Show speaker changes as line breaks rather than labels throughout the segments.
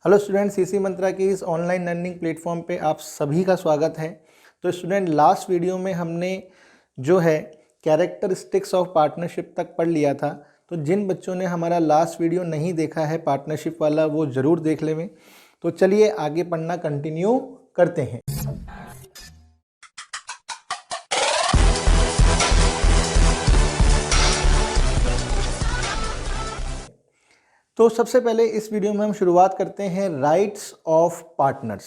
Hello student, CC मंत्रा की इस online learning platform पे आप सभी का स्वागत है। तो स्टूडेंट, लास्ट वीडियो में हमने जो है कैरेक्टरिस्टिक्स ऑफ पार्टनरशिप तक पढ़ लिया था। तो जिन बच्चों ने हमारा लास्ट वीडियो नहीं देखा है पार्टनरशिप वाला, वो ज़रूर देख लें। तो चलिए आगे पढ़ना कंटिन्यू करते हैं। तो सबसे पहले इस वीडियो में हम शुरुआत करते हैं rights of partners.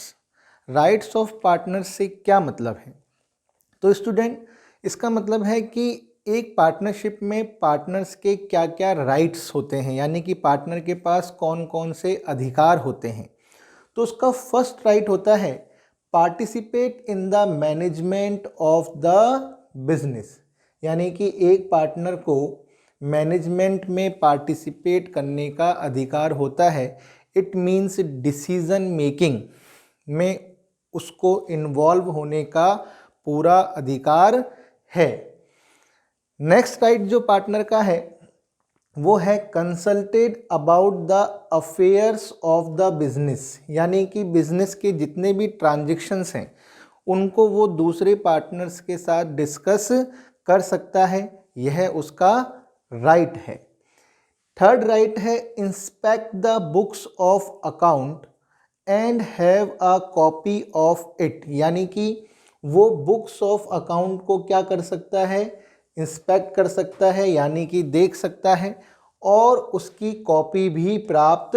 Rights of partners से क्या मतलब है? तो स्टूडेंट, इसका मतलब है कि एक पार्टनरशिप में पार्टनर्स के क्या क्या राइट्स होते हैं, यानी कि पार्टनर के पास कौन कौन से अधिकार होते हैं। तो उसका फर्स्ट राइट होता है participate in the management of the business, यानी कि एक पार्टनर को मैनेजमेंट में पार्टिसिपेट करने का अधिकार होता है। इट मीन्स डिसीजन मेकिंग में उसको इन्वॉल्व होने का पूरा अधिकार है। नेक्स्ट राइट जो पार्टनर का है वो है consulted about the affairs of the business, यानी कि बिजनेस के जितने भी ट्रांजैक्शंस हैं उनको वो दूसरे पार्टनर्स के साथ डिस्कस कर सकता है। यह उसका राइट है। थर्ड राइट है inspect the books of account and have a copy of it, यानी कि वो बुक्स ऑफ अकाउंट को क्या कर सकता है? इंस्पेक्ट कर सकता है, यानी कि देख सकता है, और उसकी कॉपी भी प्राप्त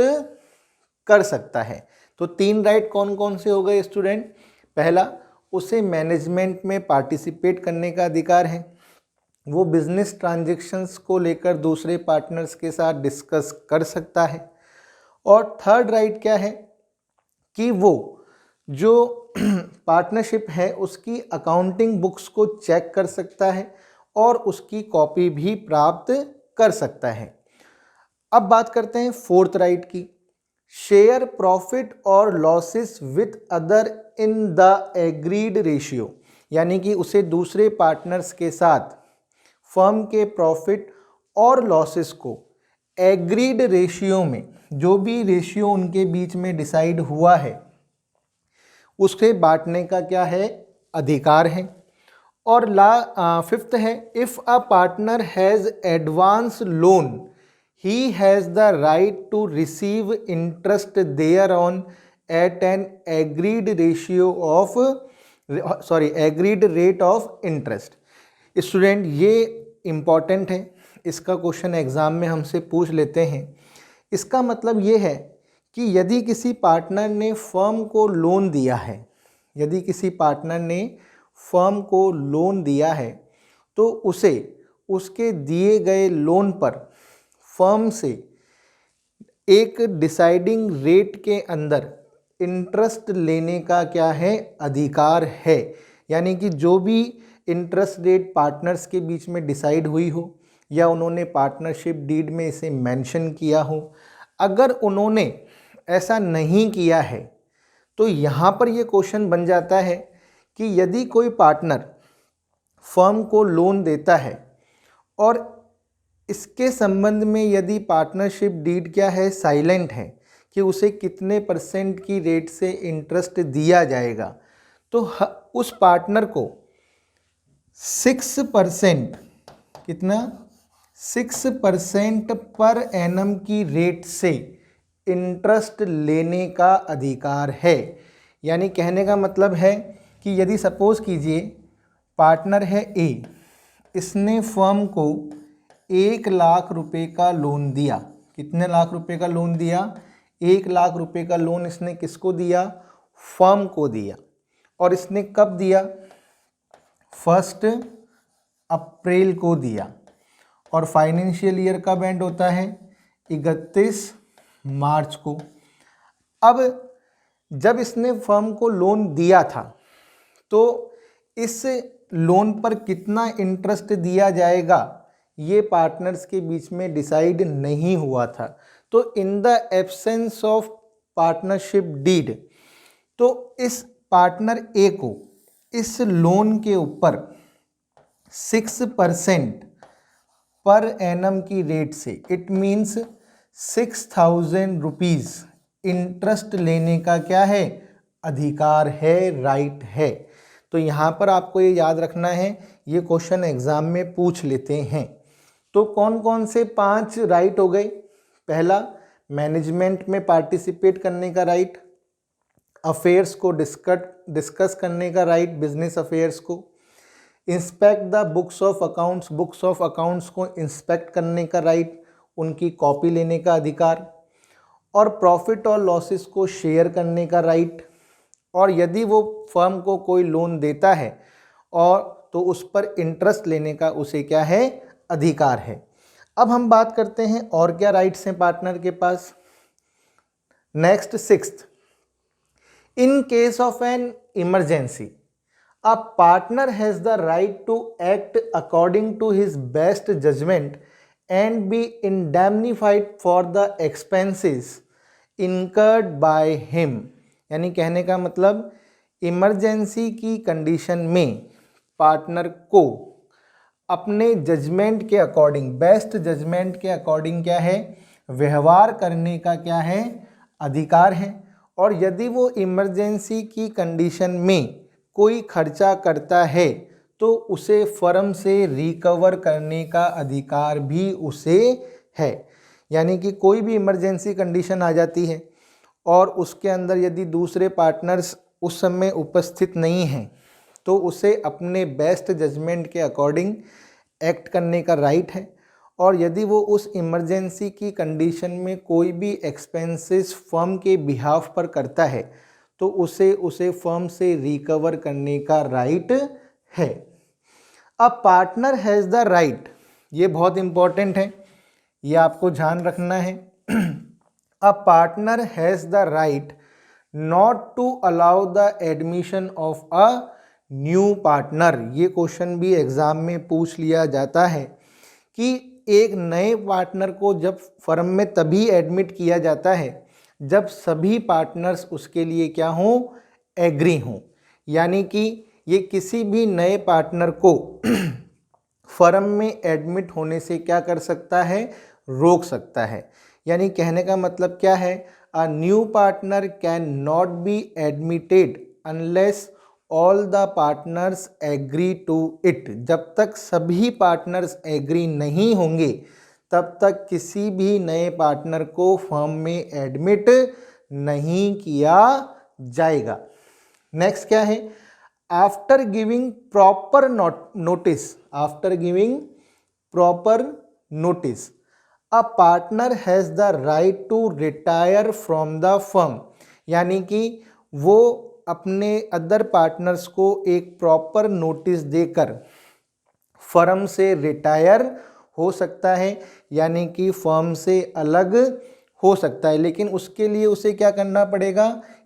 कर सकता है। तो तीन राइट कौन कौन से हो गए स्टूडेंट? पहला, उसे मैनेजमेंट में पार्टिसिपेट करने का अधिकार है, वो बिजनेस ट्रांजैक्शंस को लेकर दूसरे पार्टनर्स के साथ डिस्कस कर सकता है। और थर्ड राइट क्या है कि वो जो पार्टनरशिप है उसकी अकाउंटिंग बुक्स को चेक कर सकता है और उसकी कॉपी भी प्राप्त कर सकता है। अब बात करते हैं फोर्थ राइट की, शेयर प्रॉफिट और losses with other in the agreed ratio, यानी कि उसे दूसरे पार्टनर्स के साथ फर्म के प्रॉफिट और लॉसेस को एग्रीड रेशियो में, जो भी रेशियो उनके बीच में डिसाइड हुआ है, उसके बांटने का क्या है? अधिकार है। और फिफ्थ है if a partner has advance loan he has the right to receive interest thereon at an agreed ratio of agreed rate of interest. Student, ये इम्पॉर्टेंट है, इसका क्वेश्चन एग्ज़ाम में हमसे पूछ लेते हैं। इसका मतलब ये है कि यदि किसी पार्टनर ने फर्म को लोन दिया है, यदि किसी पार्टनर ने फर्म को लोन दिया है तो उसे उसके दिए गए लोन पर फर्म से एक डिसाइडिंग रेट के अंदर इंटरेस्ट लेने का क्या है? अधिकार है। यानी कि जो भी इंटरेस्ट रेट पार्टनर्स के बीच में डिसाइड हुई हो या उन्होंने पार्टनरशिप डीड में इसे मेंशन किया हो, अगर उन्होंने ऐसा नहीं किया है तो यहाँ पर ये क्वेश्चन बन जाता है कि यदि कोई पार्टनर फर्म को लोन देता है और इसके संबंध में यदि पार्टनरशिप डीड क्या है? साइलेंट है कि उसे कितने परसेंट की रेट से इंटरेस्ट दिया जाएगा, तो उस पार्टनर को 6%, कितना? 6% पर एनम की रेट से इंटरेस्ट लेने का अधिकार है। यानी कहने का मतलब है कि यदि सपोज कीजिए पार्टनर है ए, इसने फर्म को 1,00,000 रुपए का लोन दिया। कितने लाख रुपए का लोन दिया? 1,00,000 रुपए का लोन इसने किसको दिया? फर्म को दिया। और इसने कब दिया? 1 अप्रैल को दिया। और फाइनेंशियल ईयर कब एंड होता है? 31 मार्च को। अब जब इसने फर्म को लोन दिया था तो इस लोन पर कितना इंटरेस्ट दिया जाएगा ये पार्टनर्स के बीच में डिसाइड नहीं हुआ था। तो in the absence of partnership deed, तो इस पार्टनर ए को इस लोन के ऊपर 6% पर एनम की रेट से, इट मीन्स 6,000 रुपीज़ इंटरेस्ट लेने का क्या है, अधिकार है, राइट है। तो यहाँ पर आपको ये याद रखना है, ये क्वेश्चन एग्जाम में पूछ लेते हैं। तो कौन कौन से 5 राइट हो गए? पहला, मैनेजमेंट में पार्टिसिपेट करने का राइट, अफेयर्स को डिस्कस करने का राइट, बिजनेस अफेयर्स को, inspect the books of accounts, books of accounts को इंस्पेक्ट करने का राइट, उनकी कॉपी लेने का अधिकार, और प्रॉफिट और लॉसेस को शेयर करने का राइट, और यदि वो फर्म को कोई लोन देता है और तो उस पर इंटरेस्ट लेने का उसे क्या है, अधिकार है। अब हम बात करते हैं और क्या राइट्स हैं पार्टनर के पास। Next, 6th, in case of an emergency a partner has the right to act according to his best judgement and be indemnified for the expenses incurred by him. यानी कहने का मतलब, इमरजेंसी की condition में partner को अपने judgement के according, best judgement के अकॉर्डिंग क्या है, व्यवहार करने का क्या है, अधिकार है। और यदि वो इमरजेंसी की कंडीशन में कोई खर्चा करता है तो उसे फर्म से रिकवर करने का अधिकार भी उसे है। यानी कि कोई भी इमरजेंसी कंडीशन आ जाती है और उसके अंदर यदि दूसरे पार्टनर्स उस समय उपस्थित नहीं हैं तो उसे अपने बेस्ट जजमेंट के अकॉर्डिंग एक्ट करने का राइट है। और यदि वो उस इमरजेंसी की कंडीशन में कोई भी एक्सपेंसेस फर्म के बिहाफ पर करता है तो उसे फर्म से रिकवर करने का राइट है। अब पार्टनर हैज़ द राइट, ये बहुत इंपॉर्टेंट है, ये आपको ध्यान रखना है। A partner has the right not to allow the admission of a new partner. ये क्वेश्चन भी एग्जाम में पूछ लिया जाता है कि एक नए पार्टनर को जब फर्म में तभी एडमिट किया जाता है जब सभी पार्टनर्स उसके लिए क्या हों, एग्री हों। यानी कि ये किसी भी नए पार्टनर को फर्म में एडमिट होने से क्या कर सकता है, रोक सकता है। यानी कहने का मतलब क्या है, a new partner can not be admitted unless all the partners agree to it. जब तक सभी पार्टनर्स एग्री नहीं होंगे तब तक किसी भी नए पार्टनर को फर्म में एडमिट नहीं किया जाएगा। नेक्स्ट क्या है, after giving proper notice, after giving proper notice a partner has the right to retire from the firm. यानी कि वो अपने अदर पार्टनर्स को एक प्रॉपर नोटिस देकर फर्म से रिटायर हो सकता है, यानी कि फर्म से अलग हो सकता है। लेकिन उसके लिए उसे क्या करना पड़ेगा,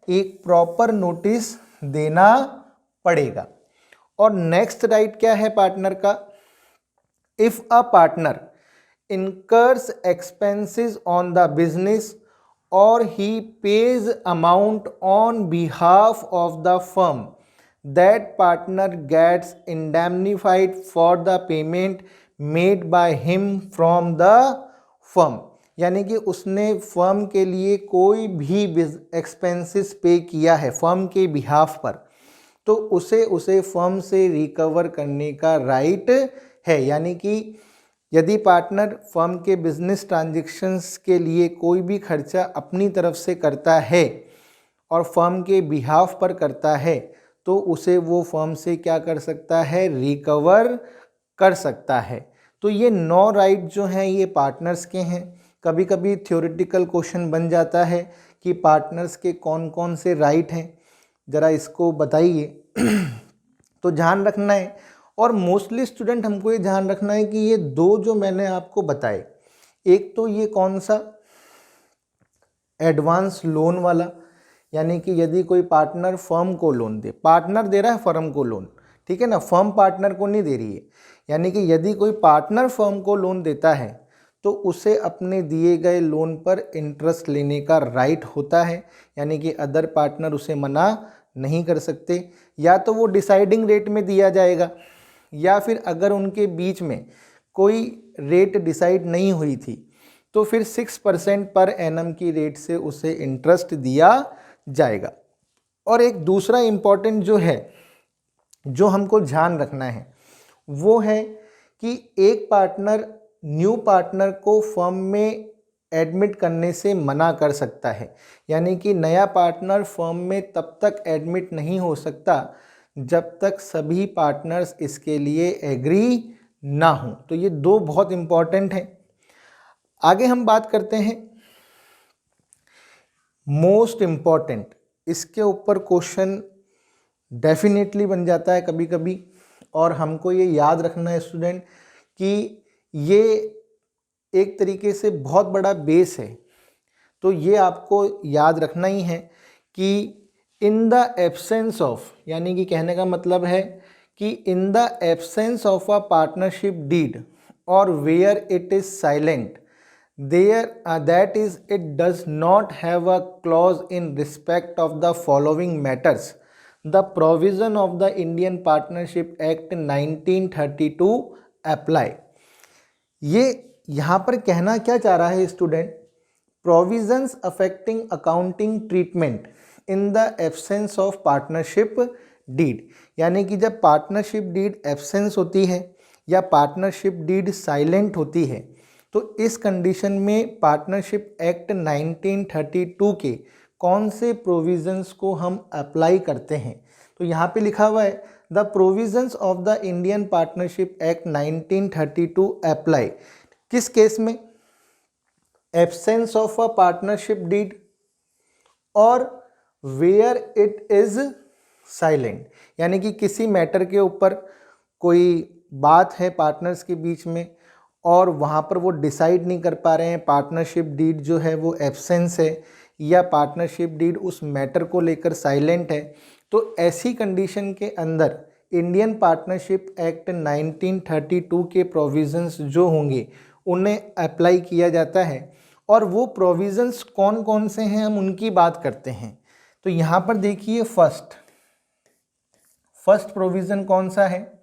एक प्रॉपर नोटिस देना पड़ेगा। और नेक्स्ट राइट क्या है पार्टनर का, if a partner incurs expenses on the business or he pays amount on behalf of the firm, that partner gets indemnified for the payment made by him from the firm। यानी कि उसने firm के लिए कोई भी expenses पे किया है फर्म के बिहाफ पर, तो उसे फर्म से रिकवर करने का राइट है। यानी कि यदि पार्टनर फर्म के बिजनेस ट्रांजैक्शंस के लिए कोई भी खर्चा अपनी तरफ से करता है और फर्म के बिहाफ पर करता है तो उसे वो फर्म से क्या कर सकता है, रिकवर कर सकता है। तो ये 9 राइट जो हैं ये पार्टनर्स के हैं। कभी कभी थ्योरेटिकल क्वेश्चन बन जाता है कि पार्टनर्स के कौन कौन से राइट हैं, ज़रा इसको बताइए। तो ध्यान रखना है, और मोस्टली स्टूडेंट हमको ये ध्यान रखना है कि ये 2 जो मैंने आपको बताए, एक तो ये कौन सा, एडवांस लोन वाला, यानी कि यदि कोई पार्टनर फर्म को लोन दे, पार्टनर दे रहा है फर्म को लोन, ठीक है ना, फर्म पार्टनर को नहीं दे रही है। यानी कि यदि कोई पार्टनर फर्म को लोन देता है तो उसे अपने दिए गए लोन पर इंटरेस्ट लेने का राइट होता है। यानी कि अदर पार्टनर उसे मना नहीं कर सकते। या तो वो डिसाइडिंग रेट में दिया जाएगा, या फिर अगर उनके बीच में कोई रेट डिसाइड नहीं हुई थी तो फिर 6% पर एनम की रेट से उसे इंटरेस्ट दिया जाएगा। और एक दूसरा इम्पॉर्टेंट जो है, जो हमको ध्यान रखना है, वो है कि एक पार्टनर न्यू पार्टनर को फर्म में एडमिट करने से मना कर सकता है। यानी कि नया पार्टनर फर्म में तब तक एडमिट नहीं हो सकता जब तक सभी पार्टनर्स इसके लिए एग्री ना हो। तो ये दो बहुत इम्पॉर्टेंट हैं। आगे हम बात करते हैं मोस्ट इम्पॉर्टेंट, इसके ऊपर क्वेश्चन डेफिनेटली बन जाता है कभी कभी, और हमको ये याद रखना है स्टूडेंट कि ये एक तरीके से बहुत बड़ा बेस है। तो ये आपको याद रखना ही है कि इन द एब्सेंस ऑफ, यानी कि कहने का मतलब है कि in the absence of a partnership deed और where it is silent, that is it does not have a clause in respect of the following matters, the provision of the Indian Partnership Act 1932 apply। ये यहाँ पर कहना क्या चाह रहा है student, provisions affecting accounting treatment in the absence of partnership deed, यानी कि जब पार्टनरशिप डीड एब्सेंस होती है या पार्टनरशिप डीड साइलेंट होती है, तो इस कंडीशन में पार्टनरशिप एक्ट 1932 के कौन से प्रोविजंस को हम अप्लाई करते हैं। तो यहाँ पे लिखा हुआ है the provisions of the Indian partnership act 1932 apply, किस केस में, absence of a partnership deed और वेयर इट इज साइलेंट, यानी कि किसी मैटर के ऊपर कोई बात है पार्टनर्स के बीच में और वहाँ पर वो डिसाइड नहीं कर पा रहे हैं, पार्टनरशिप डीड जो है वो एब्सेंस है या पार्टनरशिप डीड उस मैटर को लेकर साइलेंट है, तो ऐसी कंडीशन के अंदर इंडियन पार्टनरशिप एक्ट 1932 के प्रोविजंस जो होंगे उन्हें अप्लाई किया जाता है। और वो प्रोविजंस कौन कौन से हैं हम उनकी बात करते हैं। तो यहाँ पर देखिए फर्स्ट प्रोविजन कौन सा है,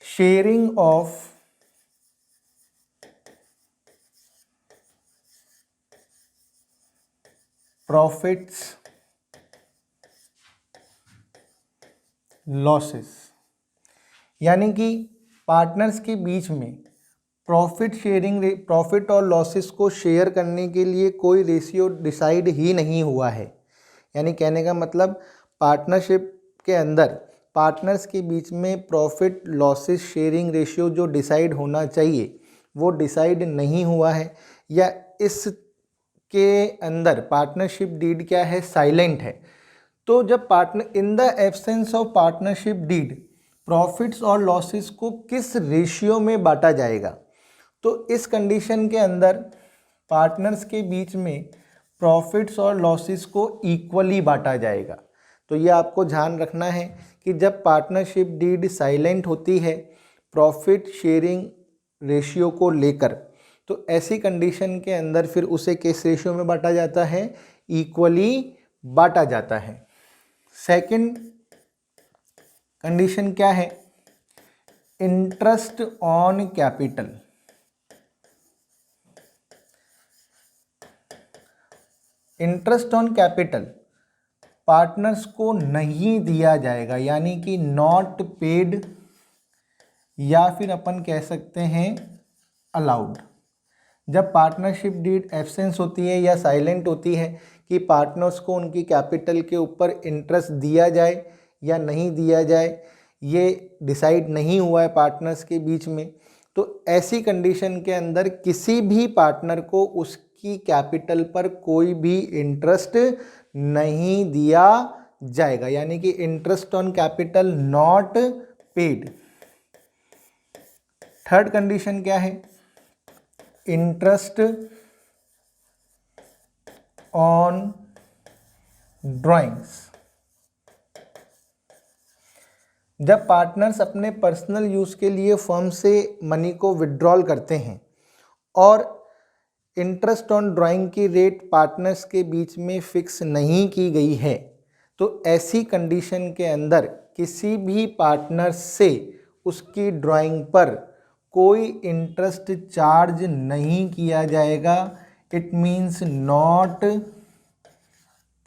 शेयरिंग ऑफ प्रॉफिट्स लॉसेस, यानी कि पार्टनर्स के बीच में प्रॉफिट और लॉसेस को शेयर करने के लिए कोई रेशियो डिसाइड ही नहीं हुआ है। यानी कहने का मतलब पार्टनरशिप के अंदर पार्टनर्स के बीच में प्रॉफिट लॉसेस शेयरिंग रेशियो जो डिसाइड होना चाहिए वो डिसाइड नहीं हुआ है, या इसके अंदर पार्टनरशिप डीड क्या है, साइलेंट है। तो जब in the absence of partnership deed profits और लॉसेस को किस रेशियो में बांटा जाएगा, तो इस कंडीशन के अंदर पार्टनर्स के बीच में प्रॉफिट्स और लॉसेस को इक्वली बांटा जाएगा। तो ये आपको ध्यान रखना है कि जब पार्टनरशिप डीड साइलेंट होती है प्रॉफिट शेयरिंग रेशियो को लेकर, तो ऐसी कंडीशन के अंदर फिर उसे किस रेशियो में बांटा जाता है, इक्वली बांटा जाता है। सेकंड कंडीशन क्या है, interest on capital, interest on capital partners को नहीं दिया जाएगा, यानी कि नॉट पेड, या फिर अपन कह सकते हैं अलाउड। जब पार्टनरशिप डीड एब्सेंस होती है या साइलेंट होती है कि पार्टनर्स को उनकी कैपिटल के ऊपर इंटरेस्ट दिया जाए या नहीं दिया जाए, ये डिसाइड नहीं हुआ है पार्टनर्स के बीच में, तो ऐसी कंडीशन के अंदर किसी भी पार्टनर को उसकी कैपिटल पर कोई भी इंटरेस्ट नहीं दिया जाएगा, यानी कि interest on capital not paid. Third condition क्या है, इंटरेस्ट ऑन ड्राइंग्स। जब पार्टनर्स अपने पर्सनल यूज़ के लिए फर्म से मनी को विड्रॉल करते हैं और इंटरेस्ट ऑन ड्राइंग की रेट पार्टनर्स के बीच में फिक्स नहीं की गई है, तो ऐसी कंडीशन के अंदर किसी भी पार्टनर से उसकी ड्राइंग पर कोई इंटरेस्ट चार्ज नहीं किया जाएगा, इट मीन्स नॉट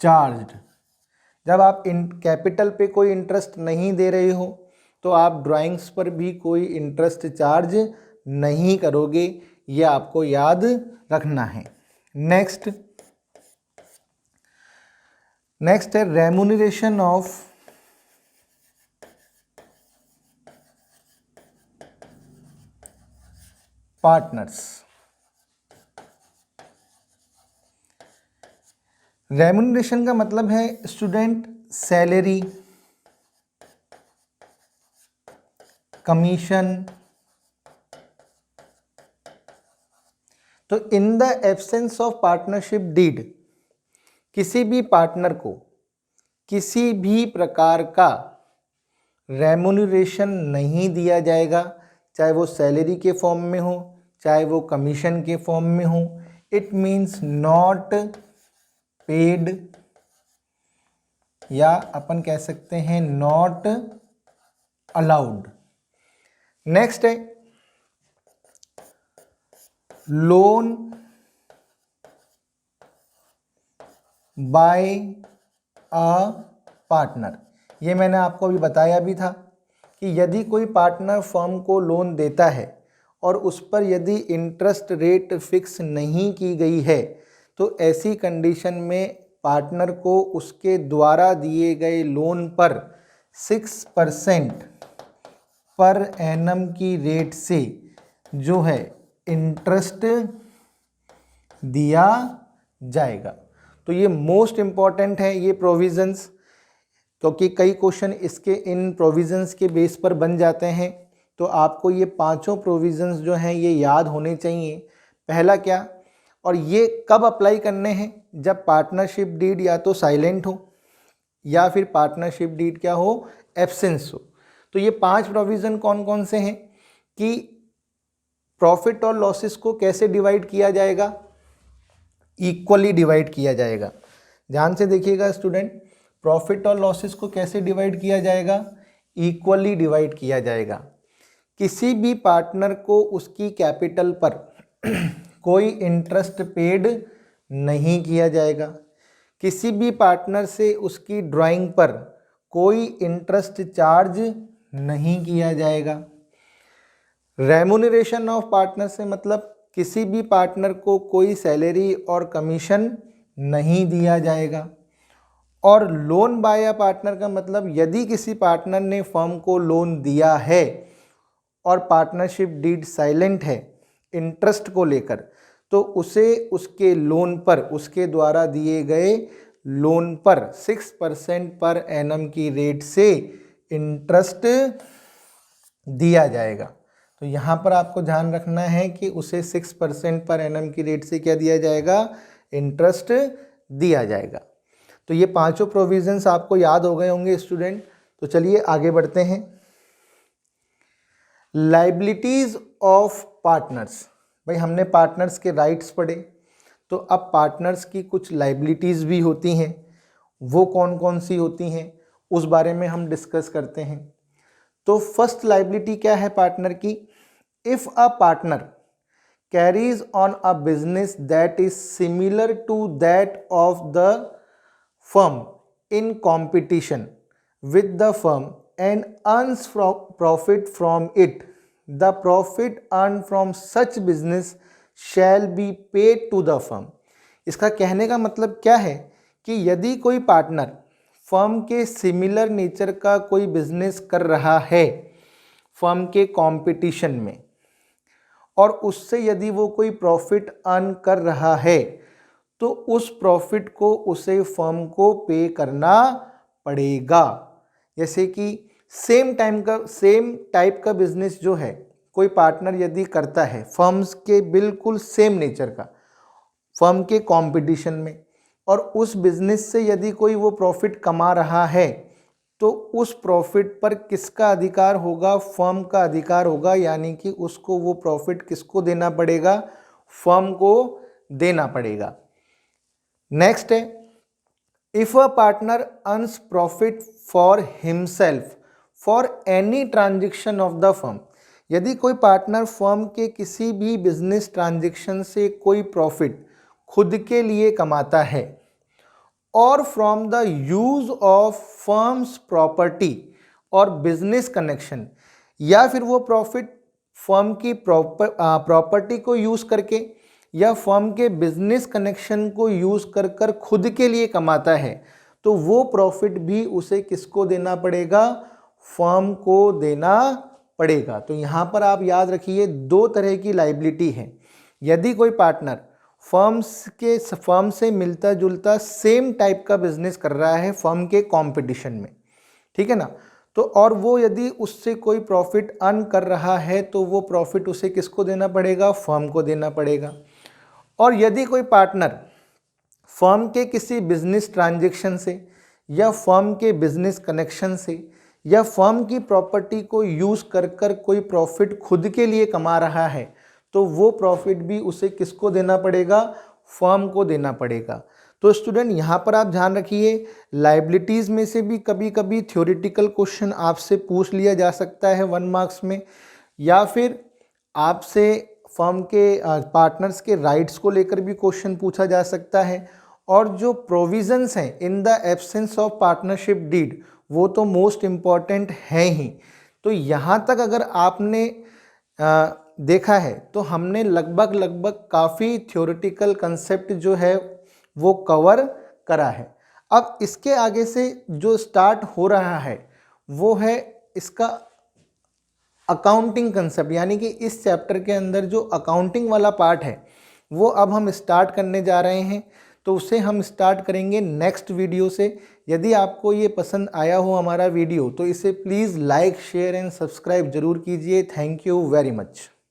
चार्ज्ड। जब आप कैपिटल पे कोई इंटरेस्ट नहीं दे रहे हो तो आप ड्राइंग्स पर भी कोई इंटरेस्ट चार्ज नहीं करोगे, ये आपको याद रखना है। नेक्स्ट है रेम्यूनरेशन ऑफ पार्टनर्स। रेम्यूनरेशन का मतलब है स्टूडेंट सैलरी, कमीशन। तो in the absence of partnership deed किसी भी पार्टनर को किसी भी प्रकार का रेम्यूनरेशन नहीं दिया जाएगा, चाहे वो सैलरी के फॉर्म में हो चाहे वो कमीशन के फॉर्म में हो। इट मीन्स नॉट पेड, या अपन कह सकते हैं नॉट अलाउड। नेक्स्ट है लोन बाय अ पार्टनर। ये मैंने आपको अभी बताया भी था कि यदि कोई पार्टनर फर्म को लोन देता है और उस पर यदि इंटरेस्ट रेट फिक्स नहीं की गई है तो ऐसी कंडीशन में पार्टनर को उसके द्वारा दिए गए लोन पर 6% पर एनम की रेट से जो है इंटरेस्ट दिया जाएगा। तो ये मोस्ट इम्पॉर्टेंट है ये प्रोविज़न्स, क्योंकि कई क्वेश्चन इसके इन प्रोविज़न्स के बेस पर बन जाते हैं। तो आपको ये पांचों प्रोविज़न्स जो हैं ये याद होने चाहिए। पहला क्या, और ये कब अप्लाई करने हैं, जब पार्टनरशिप डीड या तो साइलेंट हो या फिर पार्टनरशिप डीड क्या हो, एब्सेंस हो। तो ये 5 प्रोविज़न कौन कौन से हैं कि प्रॉफिट और लॉसेस को कैसे डिवाइड किया जाएगा, इक्वली डिवाइड किया जाएगा। ध्यान से देखिएगा स्टूडेंट, प्रॉफिट और लॉसेस को कैसे डिवाइड किया जाएगा, इक्वली डिवाइड किया जाएगा। किसी भी पार्टनर को उसकी कैपिटल पर कोई इंटरेस्ट पेड नहीं किया जाएगा, किसी भी पार्टनर से उसकी ड्राइंग पर कोई इंटरेस्ट चार्ज नहीं किया जाएगा। रेम्यूनरेशन ऑफ पार्टनर से मतलब किसी भी पार्टनर को कोई सैलरी और कमीशन नहीं दिया जाएगा। और लोन बाय अ पार्टनर का मतलब यदि किसी पार्टनर ने फर्म को लोन दिया है और पार्टनरशिप डीड साइलेंट है इंटरेस्ट को लेकर, तो उसे उसके लोन पर उसके द्वारा दिए गए लोन पर 6% पर एनम की रेट से इंटरेस्ट दिया जाएगा। तो यहाँ पर आपको ध्यान रखना है कि उसे 6% पर एनम की रेट से क्या दिया जाएगा, इंटरेस्ट दिया जाएगा। तो ये पांचों प्रोविजंस आपको याद हो गए होंगे स्टूडेंट। तो चलिए आगे बढ़ते हैं। Liabilities of partners. भाई हमने पार्टनर्स के राइट्स पढ़े, तो अब पार्टनर्स की कुछ लाइबिलिटीज़ भी होती हैं। वो कौन कौन सी होती हैं उस बारे में हम डिस्कस करते हैं। तो फर्स्ट लाइबिलिटी क्या है पार्टनर की, if a partner carries on a business that is similar to that of the firm in competition with the firm and earns profit from it, the profit earned from such business shall be paid to the firm। इसका कहने का मतलब क्या है कि यदि कोई partner firm के सिमिलर नेचर का कोई बिजनेस कर रहा है फर्म के कंपटीशन में, और उससे यदि वो कोई प्रॉफिट अर्न कर रहा है तो उस प्रॉफिट को उसे फर्म को पे करना पड़ेगा। जैसे कि सेम टाइप का बिजनेस जो है कोई पार्टनर यदि करता है फर्म्स के बिल्कुल सेम नेचर का फर्म के कंपटीशन में, और उस बिजनेस से यदि कोई वो प्रॉफिट कमा रहा है तो उस प्रॉफिट पर किसका अधिकार होगा, फर्म का अधिकार होगा। यानी कि उसको वो प्रॉफिट किसको देना पड़ेगा, फर्म को देना पड़ेगा। नेक्स्ट है, if a partner earns profit for himself for any transaction of the firm. यदि कोई पार्टनर फर्म के किसी भी बिजनेस ट्रांजैक्शन से कोई प्रॉफिट खुद के लिए कमाता है और from the use of firms property और बिजनेस कनेक्शन, या फिर वो प्रॉफिट फर्म की प्रॉपर्टी को यूज करके या फर्म के बिजनेस कनेक्शन को यूज कर कर खुद के लिए कमाता है, तो वो प्रॉफिट भी उसे किसको देना पड़ेगा? फर्म को देना पड़ेगा। तो यहाँ पर आप याद रखिए दो तरह की लायबिलिटी है। यदि कोई पार्टनर फर्म से मिलता जुलता सेम टाइप का बिजनेस कर रहा है फर्म के कंपटीशन में, ठीक है ना, तो और वो यदि उससे कोई प्रॉफिट अर्न कर रहा है तो वो प्रॉफिट उसे किसको देना पड़ेगा? फर्म को देना पड़ेगा। और यदि कोई पार्टनर फर्म के किसी बिजनेस ट्रांजैक्शन से या फर्म के बिजनेस कनेक्शन से या फर्म की प्रॉपर्टी को यूज कर कर कोई प्रॉफिट खुद के लिए कमा रहा है, तो वो प्रॉफिट भी उसे किसको देना पड़ेगा? फर्म को देना पड़ेगा। तो स्टूडेंट यहाँ पर आप ध्यान रखिए, लायबिलिटीज़ में से भी कभी कभी थ्योरेटिकल क्वेश्चन आपसे पूछ लिया जा सकता है 1 मार्क्स में, या फिर आपसे फर्म के पार्टनर्स के राइट्स को लेकर भी क्वेश्चन पूछा जा सकता है। और जो प्रोविजंस हैं in the absence of partnership deed, वो तो मोस्ट इम्पॉर्टेंट है ही। तो यहाँ तक अगर आपने देखा है तो हमने लगभग काफ़ी थ्योरेटिकल कंसेप्ट जो है वो कवर करा है। अब इसके आगे से जो स्टार्ट हो रहा है वो है इसका अकाउंटिंग कंसेप्ट, यानी कि इस चैप्टर के अंदर जो अकाउंटिंग वाला पार्ट है वो अब हम स्टार्ट करने जा रहे हैं। तो उसे हम स्टार्ट करेंगे नेक्स्ट वीडियो से। यदि आपको ये पसंद आया हो हमारा वीडियो तो इसे please like, share and subscribe जरूर कीजिए। Thank you very much.